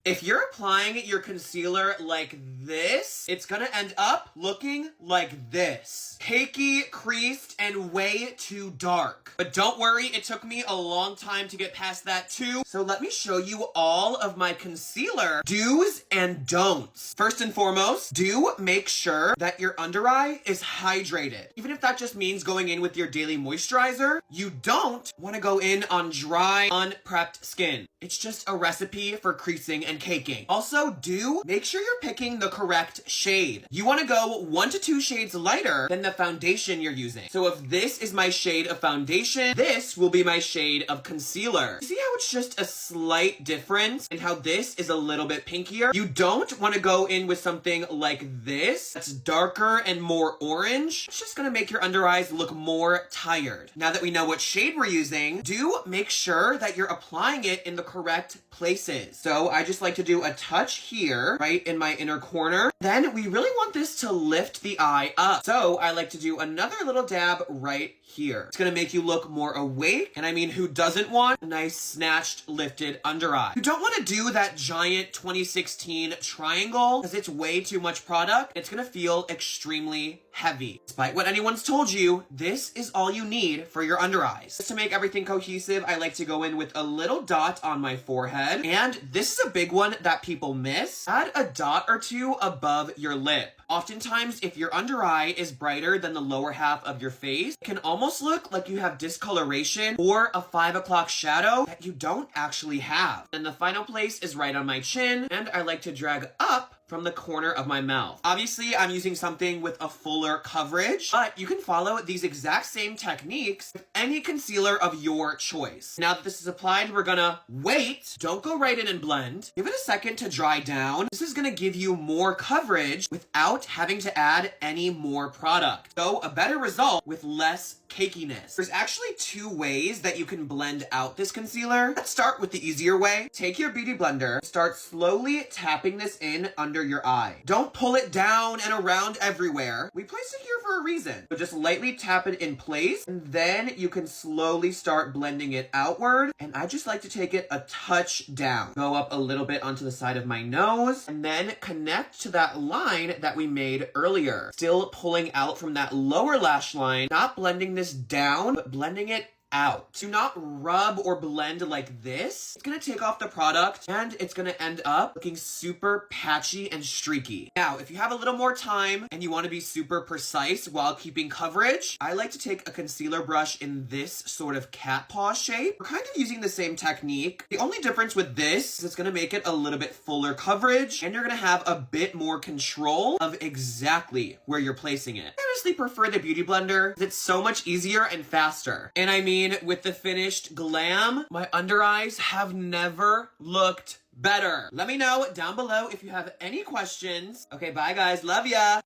If you're applying your concealer like this, it's gonna end up looking like this. Cakey, creased, and way too dark. But don't worry, it took me a long time to get past that too. So let me show you all of my concealer do's and don'ts. First and foremost, do make sure that your under eye is hydrated. Even if that just means going in with your daily moisturizer, you don't want to go in on dry, unprepped skin. It's just a recipe for creasing and caking. Also, do make sure you're picking the correct shade. You want to go 1 to 2 shades lighter than the foundation you're using. So if this is my shade of foundation, this will be my shade of concealer. See how it's just a slight difference and how this is a little bit pinkier? You don't want to go in with something like this that's darker and more orange. It's just gonna make your under eyes look more tired. Now that we know what shade we're using, do make sure that you're applying it in the correct places. So I just like to do a touch here, right in my inner corner. Then we really want this to lift the eye up. So I like to do another little dab right here. It's gonna make you look more awake. And I mean, who doesn't want a nice snatched, lifted under eye? You don't want to do that giant 2016 triangle because it's way too much product. It's gonna feel extremely heavy. Despite what anyone's told you, this is all you need for your under eyes. Just to make everything cohesive, I like to go in with a little dot on my forehead. And this is a big one that people miss. Add a dot or two above your lip. Oftentimes, if your under eye is brighter than the lower half of your face, it can almost look like you have discoloration or a 5 o'clock shadow that you don't actually have. And the final place is right on my chin, and I like to drag up from the corner of my mouth. Obviously, I'm using something with a fuller coverage, but you can follow these exact same techniques with any concealer of your choice. Now that this is applied, we're gonna wait. Don't go right in and blend. Give it a second to dry down. This is gonna give you more coverage without having to add any more product. So a better result with less cakiness. There's actually 2 ways that you can blend out this concealer. Let's start with the easier way. Take your beauty blender, start slowly tapping this in under your eye. Don't pull it down and around everywhere. We placed it here for a reason. So just lightly tap it in place, and then you can slowly start blending it outward. And I just like to take it a touch down. Go up a little bit onto the side of my nose, and then connect to that line that we made earlier. Still pulling out from that lower lash line, not blending this down, but blending it out. Do not rub or blend like this. It's gonna take off the product and it's gonna end up looking super patchy and streaky. Now, if you have a little more time and you want to be super precise while keeping coverage, I like to take a concealer brush in this sort of cat paw shape. We're kind of using the same technique. The only difference with this is it's gonna make it a little bit fuller coverage and you're gonna have a bit more control of exactly where you're placing it. I honestly prefer the Beauty Blender. It's so much easier and faster. And I mean, with the finished glam, my under eyes have never looked better. Let me know down below if you have any questions. Okay, bye guys. Love ya.